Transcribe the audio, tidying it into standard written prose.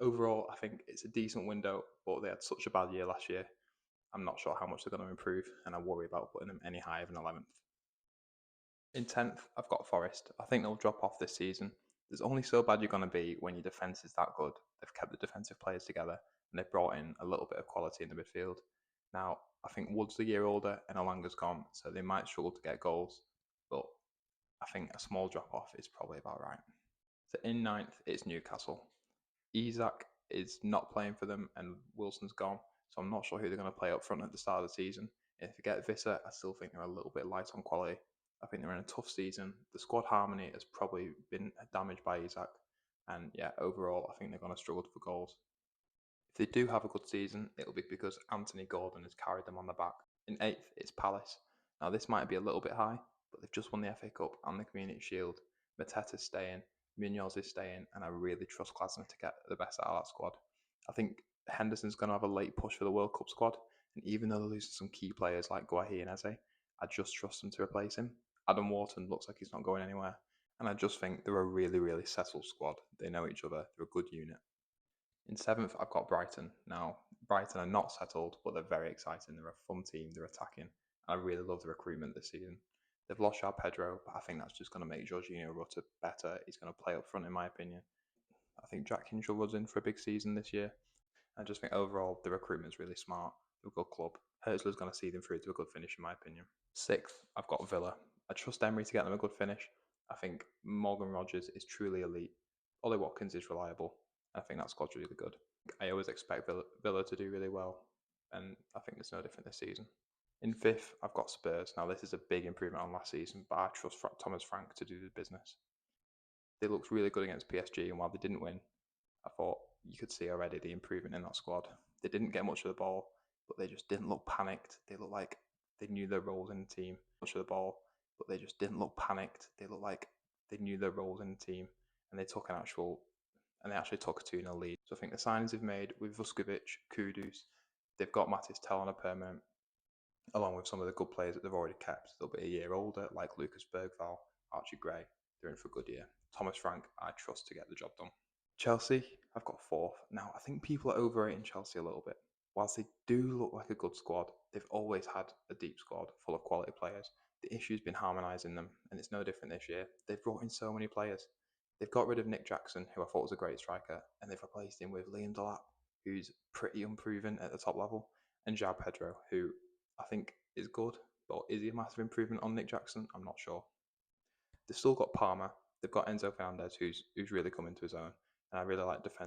Overall, I think it's a decent window, but they had such a bad year last year. I'm not sure how much they're going to improve, and I worry about putting them any higher than 11th. In 10th, I've got Forest. I think they'll drop off this season. There's only so bad you're going to be when your defence is that good. They've kept the defensive players together, and they've brought in a little bit of quality in the midfield. Now, I think Wood's a year older and Alanga's gone, so they might struggle to get goals, but I think a small drop off is probably about right. So in 9th, it's Newcastle. Isak is not playing for them, and Wilson's gone, so I'm not sure who they're going to play up front at the start of the season. If you get Visser, I still think they're a little bit light on quality. I think they're in a tough season. The squad harmony has probably been damaged by Isak, and yeah, overall, I think they're going to struggle for goals. If they do have a good season, it'll be because Anthony Gordon has carried them on the back. In 8th, it's Palace. Now, this might be a little bit high, but they've just won the FA Cup and the Community Shield. Mateta's staying, Munoz is staying, and I really trust Glasner to get the best out of that squad. I think Henderson's going to have a late push for the World Cup squad, and even though they're losing some key players like Guahi and Eze, I just trust them to replace him. Adam Wharton looks like he's not going anywhere, and I just think they're a really, really settled squad. They know each other, they're a good unit. In 7th, I've got Brighton. Now, Brighton are not settled, but they're very exciting. They're a fun team, they're attacking, and I really love the recruitment this season. They've lost João Pedro, but I think that's just going to make Jorginho Rutter better. He's going to play up front, in my opinion. I think Jack Hinshaw was in for a big season this year. I just think overall the recruitment's really smart. They're a good club. Herzler's going to see them through to a good finish, in my opinion. 6th, I've got Villa. I trust Emery to get them a good finish. I think Morgan Rogers is truly elite. Ollie Watkins is reliable. I think that squad's really good. I always expect Villa to do really well, and I think it's no different this season. In 5th, I've got Spurs. Now, this is a big improvement on last season, but I trust Thomas Frank to do the business. They looked really good against PSG, and while they didn't win, I thought you could see already the improvement in that squad. They didn't get much of the ball, but they just didn't look panicked. They looked like they knew their roles in the team. Much of the ball, but they just didn't look panicked. They looked like they knew their roles in the team, and they actually took a 2-0 lead. So I think the signings they've made with Vuskovic, Kudus, they've got Matis Tell on a permanent, along with some of the good players that they've already kept. They'll be a year older, like Lucas Bergvall, Archie Gray. They're in for a good year. Thomas Frank, I trust to get the job done. Chelsea, I've got 4th. Now, I think people are overrating Chelsea a little bit. Whilst they do look like a good squad, they've always had a deep squad full of quality players. The issue's been harmonising them, and it's no different this year. They've brought in so many players. They've got rid of Nick Jackson, who I thought was a great striker, and they've replaced him with Liam Delap, who's pretty unproven at the top level, and João Pedro, who I think is good, but is he a massive improvement on Nick Jackson? I'm not sure. They've still got Palmer. They've got Enzo Fernandez, who's really come into his own, and I really like defence.